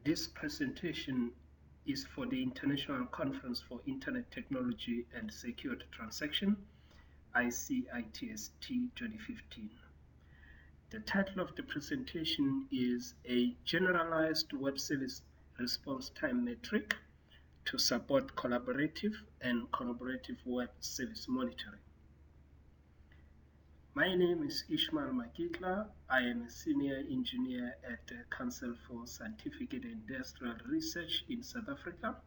This presentation is for the International Conference for Internet Technology and Secured Transaction, ICITST 2015. The title of the presentation is A Generalized Web Service Response Time Metric to Support Collaborative and Collaborative Web Service Monitoring. My name is Ishmael Makitla. I am a senior engineer at the Council for Scientific and Industrial Research in South Africa.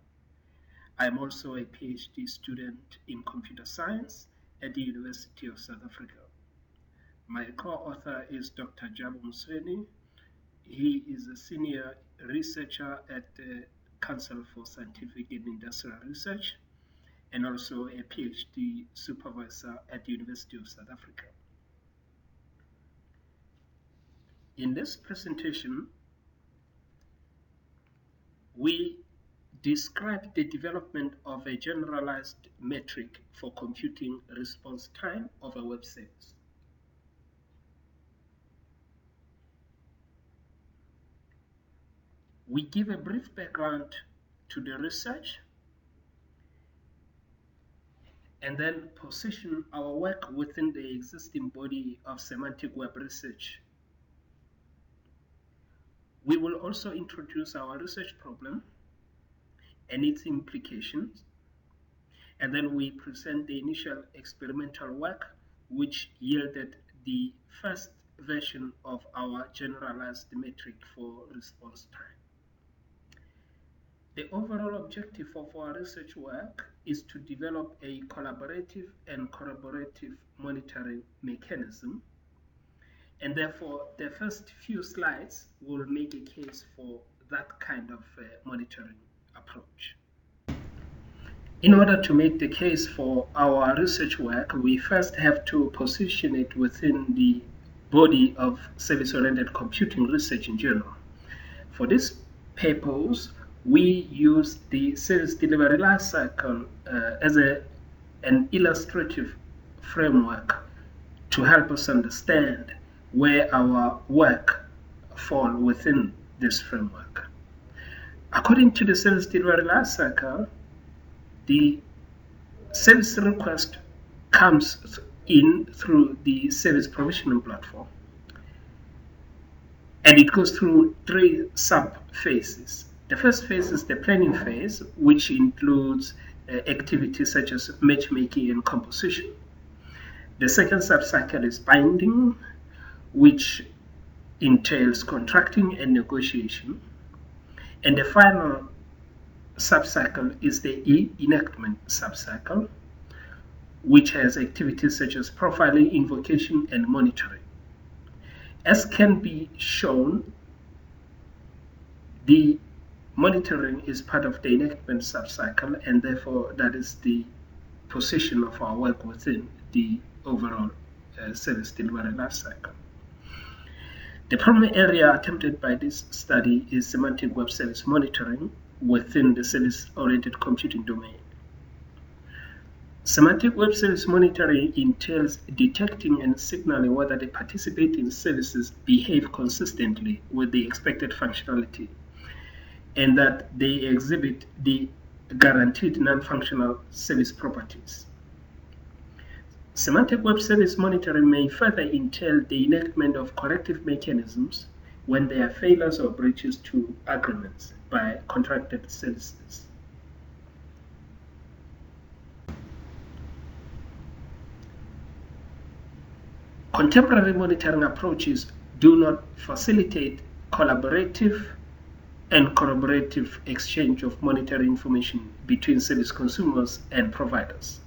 I am also a PhD student in computer science at the University of South Africa. My co-author is Dr. Jabu Musweni. He is a senior researcher at the Council for Scientific and Industrial Research and also a PhD supervisor at the University of South Africa. In this presentation, we describe the development of a generalized metric for computing response time of a web service. We give a brief background to the research and then position our work within the existing body of semantic web research. We will also introduce our research problem and its implications, and then we present the initial experimental work which yielded the first version of our generalized metric for response time. The overall objective of our research work is to develop a collaborative and corroborative monitoring mechanism, and therefore the first few slides will make a case for that kind of monitoring approach. In order to make the case for our research work, we first have to position it within the body of service-oriented computing research in general. For this purpose, we use the service delivery lifecycle as an illustrative framework to help us understand where our work fall within this framework. According to the service delivery lifecycle, the service request comes in through the service provisioning platform, and it goes through three sub-phases. The first phase is the planning phase, which includes activities such as matchmaking and composition. The second sub-cycle is binding, which entails contracting and negotiation. And the final subcycle is the enactment subcycle, which has activities such as profiling, invocation, and monitoring. As can be shown, the monitoring is part of the enactment subcycle, and therefore that is the position of our work within the overall service delivery lifecycle. The primary area attempted by this study is semantic web service monitoring within the service-oriented computing domain. Semantic web service monitoring entails detecting and signaling whether the participating services behave consistently with the expected functionality and that they exhibit the guaranteed non-functional service properties. Semantic web service monitoring may further entail the enactment of corrective mechanisms when there are failures or breaches to agreements by contracted services. Contemporary monitoring approaches do not facilitate collaborative and corroborative exchange of monetary information between service consumers and providers.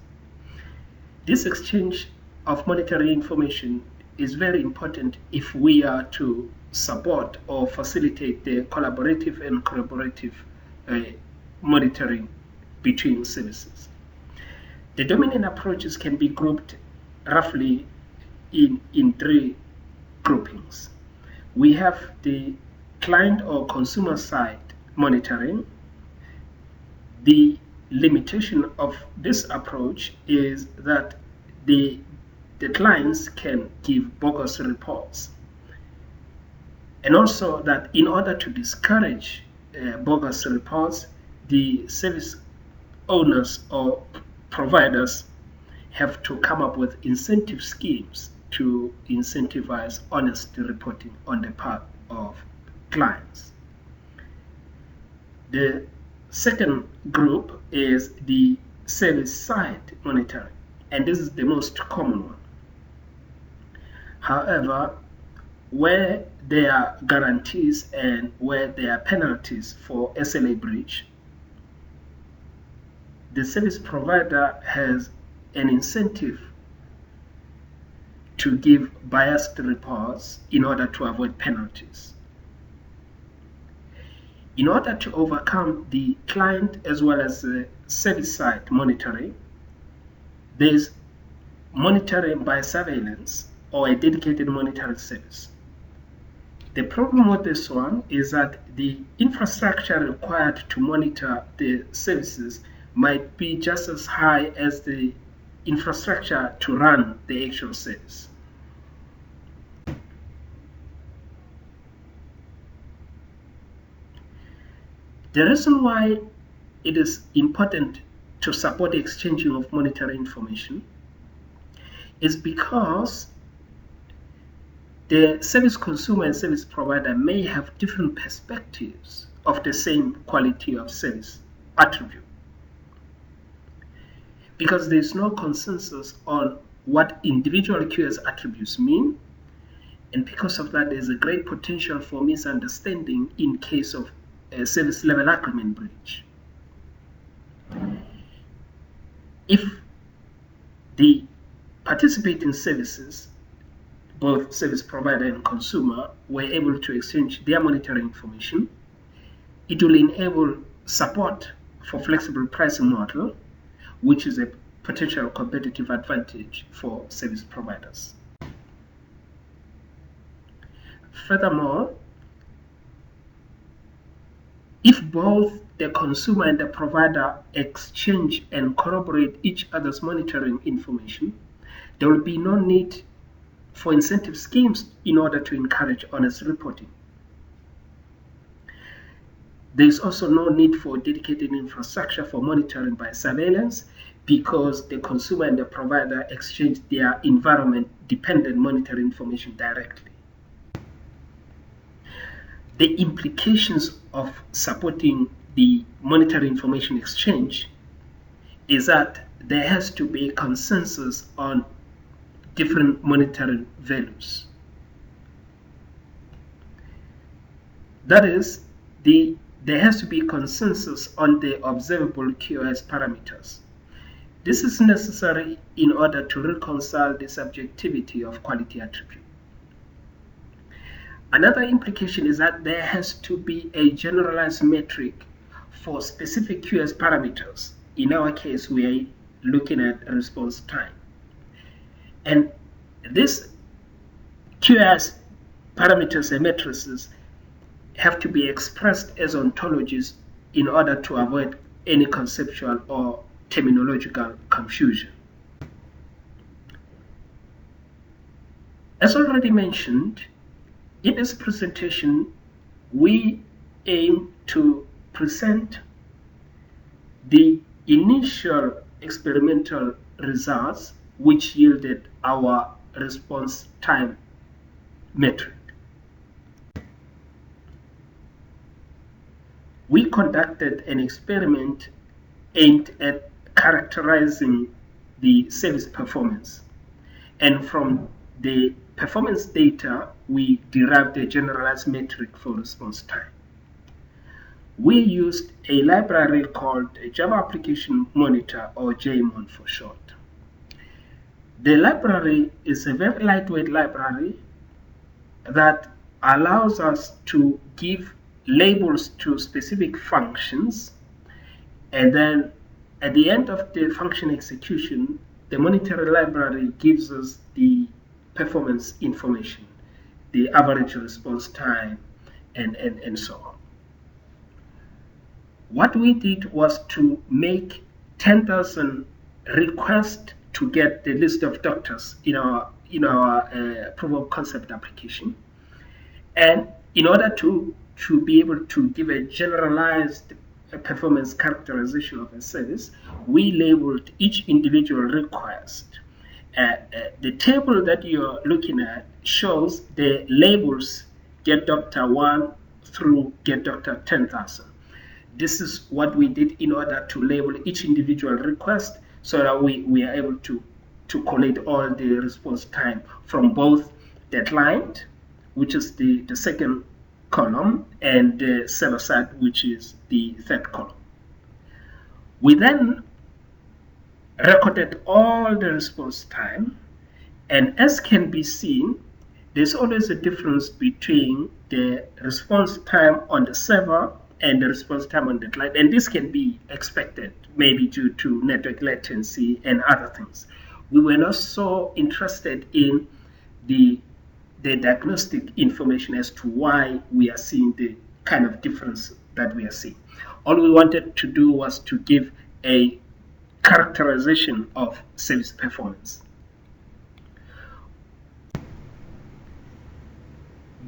This exchange of monetary information is very important if we are to support or facilitate the collaborative and corroborative monitoring between services. The dominant approaches can be grouped roughly in three groupings. We have the client or consumer side monitoring. The limitation of this approach is that the clients can give bogus reports, and also that in order to discourage bogus reports, the service owners or providers have to come up with incentive schemes to incentivize honest reporting on the part of clients. The second group is the service side monitoring, and this is the most common one. However, where there are guarantees and where there are penalties for SLA breach, the service provider has an incentive to give biased reports in order to avoid penalties. In order to overcome the client as well as the service side monitoring, there is monitoring by surveillance or a dedicated monitoring service. The problem with this one is that the infrastructure required to monitor the services might be just as high as the infrastructure to run the actual service. The reason why it is important to support the exchanging of monetary information is because the service consumer and service provider may have different perspectives of the same quality of service attribute, because there is no consensus on what individual QS attributes mean, and because of that, there is a great potential for misunderstanding in case of a service level agreement breach. If the participating services, both service provider and consumer, were able to exchange their monetary information, it will enable support for flexible pricing model, which is a potential competitive advantage for service providers. Furthermore, if both the consumer and the provider exchange and corroborate each other's monitoring information, there will be no need for incentive schemes in order to encourage honest reporting. There is also no need for dedicated infrastructure for monitoring by surveillance, because the consumer and the provider exchange their environment-dependent monitoring information directly. The implications of supporting the monetary information exchange is that there has to be a consensus on different monetary values. That is, there has to be consensus on the observable QoS parameters. This is necessary in order to reconcile the subjectivity of quality attribute. Another implication is that there has to be a generalized metric for specific QoS parameters. In our case, we are looking at response time. And these QoS parameters and matrices have to be expressed as ontologies in order to avoid any conceptual or terminological confusion. As already mentioned, in this presentation, we aim to present the initial experimental results which yielded our response time metric. We conducted an experiment aimed at characterizing the service performance, and from the performance data we derived a generalized metric for response time. We used a library called Java Application Monitor, or JMON for short. The library is a very lightweight library that allows us to give labels to specific functions, and then at the end of the function execution, the monetary library gives us the performance information, the average response time, and so on. What we did was to make 10,000 requests to get the list of doctors in our proof of concept application. And in order to to be able to give a generalized performance characterization of a service, we labeled each individual request. The table that you're looking at shows the labels get Dr. 1 through get Dr. 10,000. This is what we did in order to label each individual request so that we are able to collate all the response time from both deadline, which is the second column, and the server side, which is the third column. We then recorded all the response time, and as can be seen, there's always a difference between the response time on the server and the response time on the client, and this can be expected, maybe due to network latency and other things. We were not so interested in the diagnostic information as to why we are seeing the kind of difference that we are seeing. All we wanted to do was to give a characterization of service performance.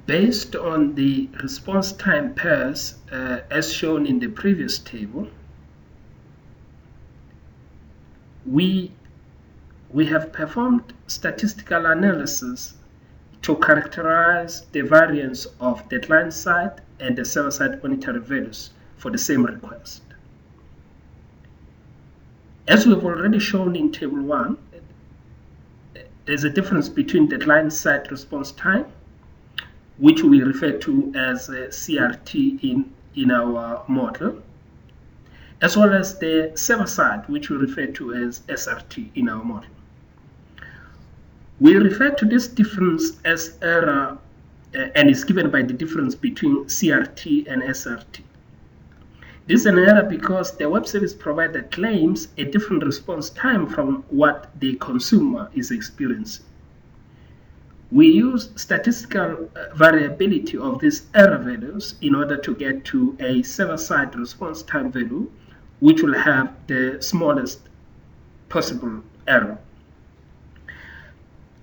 Based on the response time pairs as shown in the previous table, we have performed statistical analysis to characterize the variance of the client side and the server side monetary values for the same request. As we've already shown in table 1, there's a difference between the client side response time, which we refer to as CRT in our model, as well as the server side, which we refer to as SRT in our model. We refer to this difference as error and is given by the difference between CRT and SRT. This is an error because the web service provider claims a different response time from what the consumer is experiencing. We use statistical variability of these error values in order to get to a server-side response time value, which will have the smallest possible error.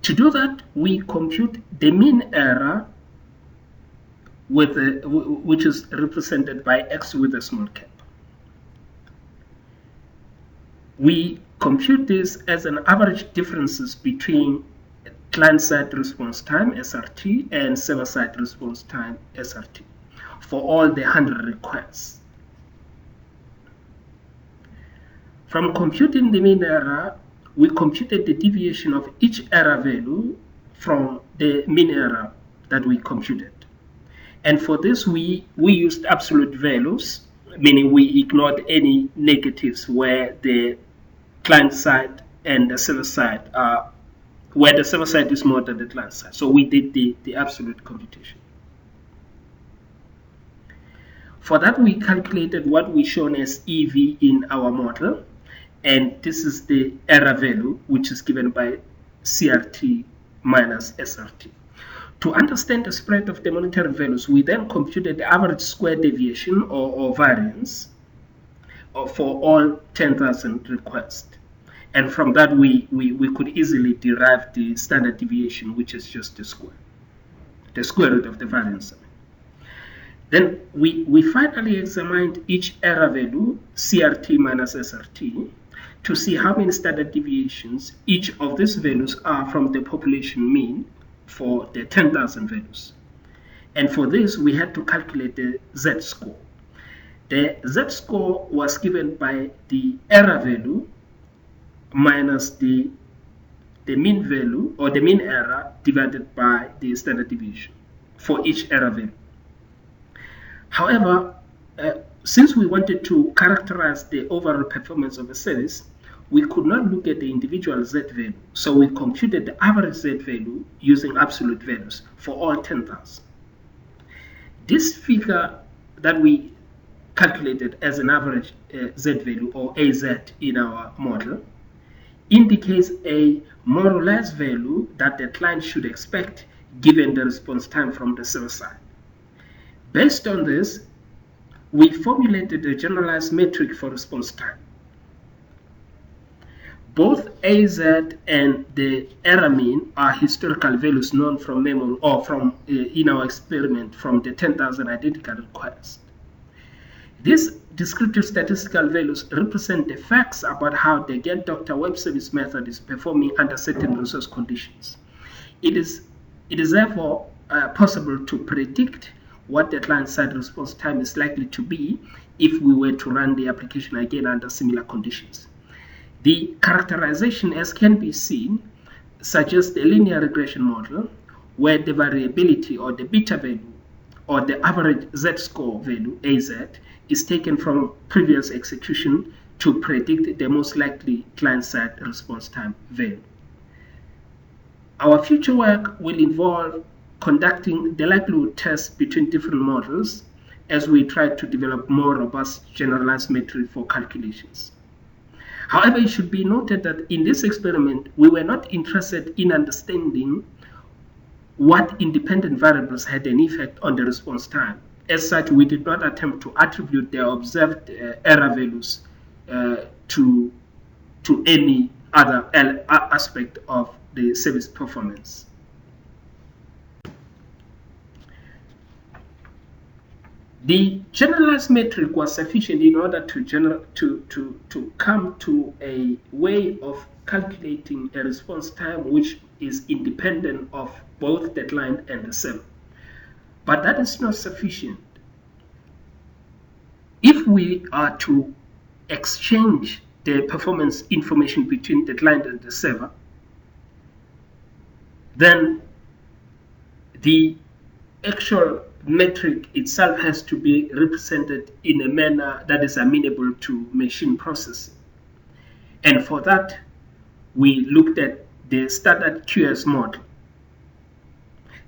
To do that, we compute the mean error, which is represented by x with a small cap. We compute this as an average differences between client-side response time, SRT, and server-side response time, SRT, for all the 100 requests. From computing the mean error, we computed the deviation of each error value from the mean error that we computed. And for this, we used absolute values, meaning we ignored any negatives where the client side and the server side are, where the server side is more than the client side. So we did the absolute computation. For that, we calculated what we shown as EV in our model, and this is the error value, which is given by CRT minus SRT. To understand the spread of the monetary values, we then computed the average square deviation or variance for all 10,000 requests. And from that, we could easily derive the standard deviation, which is just the square root of the variance. Then we finally examined each error value, CRT minus SRT, to see how many standard deviations each of these values are from the population mean for the 10,000 values. And for this, we had to calculate the Z-score. The Z-score was given by the error value minus the mean value, or the mean error, divided by the standard deviation for each error value. However, since we wanted to characterize the overall performance of a service, we could not look at the individual Z value, so we computed the average Z value using absolute values for all 10,000. This figure that we calculated as an average Z value, or AZ, in our model indicates a more or less value that the client should expect given the response time from the server side. Based on this, we formulated a generalized metric for response time. Both AZ and the error mean are historical values known from memory or from in our experiment from the 10,000 identical requests. These descriptive statistical values represent the facts about how the Get Doctor web service method is performing under certain resource conditions. It is therefore possible to predict what the client-side response time is likely to be if we were to run the application again under similar conditions. The characterization, as can be seen, suggests a linear regression model where the variability or the beta value or the average z-score value, AZ, is taken from previous execution to predict the most likely client-side response time value. Our future work will involve conducting the likelihood test between different models as we try to develop more robust generalized metric for calculations. However, it should be noted that in this experiment, we were not interested in understanding what independent variables had an effect on the response time. As such, we did not attempt to attribute the observed error values to any other aspect of the service performance. The generalized metric was sufficient in order to come to a way of calculating a response time which is independent of both the client and the server. But that is not sufficient. If we are to exchange the performance information between the client and the server, then the actual metric itself has to be represented in a manner that is amenable to machine processing. And for that, we looked at the standard QS model.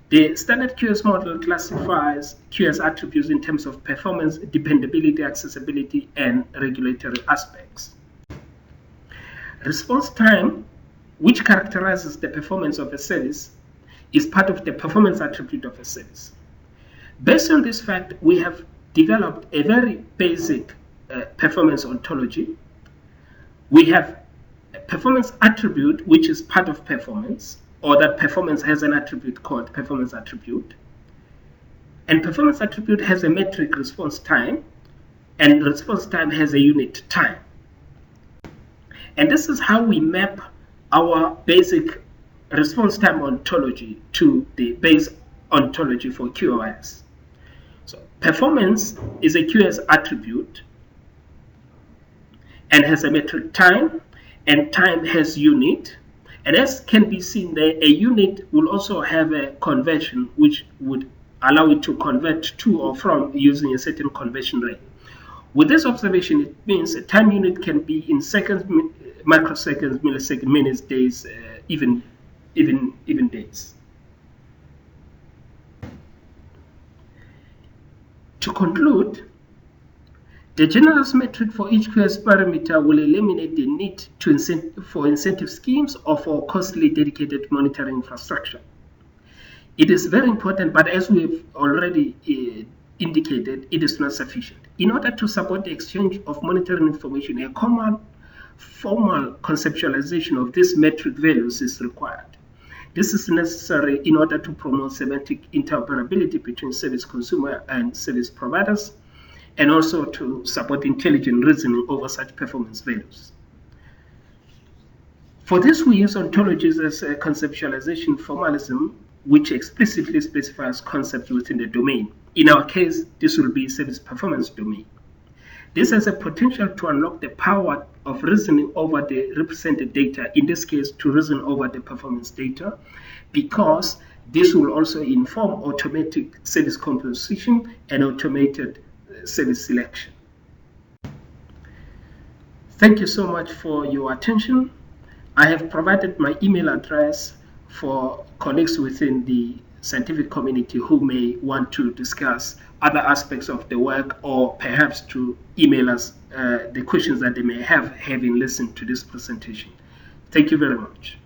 The standard QS model classifies QS attributes in terms of performance, dependability, accessibility, and regulatory aspects. Response time, which characterizes the performance of a service, is part of the performance attribute of a service. Based on this fact, we have developed a very basic performance ontology. We have a performance attribute, which is part of performance, or that performance has an attribute called performance attribute. And performance attribute has a metric response time, and response time has a unit time. And this is how we map our basic response time ontology to the base ontology for QoS. So performance is a QoS attribute and has a metric time, and time has unit. And as can be seen there, a unit will also have a conversion which would allow it to convert to or from using a certain conversion rate. With this observation, it means a time unit can be in seconds, microseconds, milliseconds, minutes, days, even days. To conclude, the generalized metric for each QoS parameter will eliminate the need for incentive schemes or for costly dedicated monitoring infrastructure. It is very important, but as we've already indicated, it is not sufficient. In order to support the exchange of monitoring information, a common formal conceptualization of these metric values is required. This is necessary in order to promote semantic interoperability between service consumer and service providers, and also to support intelligent reasoning over such performance values. For this, we use ontologies as a conceptualization formalism, which explicitly specifies concepts within the domain. In our case, this will be service performance domain. This has a potential to unlock the power of reasoning over the represented data, in this case, to reason over the performance data, because this will also inform automatic service composition and automated service selection. Thank you so much for your attention. I have provided my email address for colleagues within the scientific community who may want to discuss other aspects of the work, or perhaps to email us the questions that they may have having listened to this presentation. Thank you very much.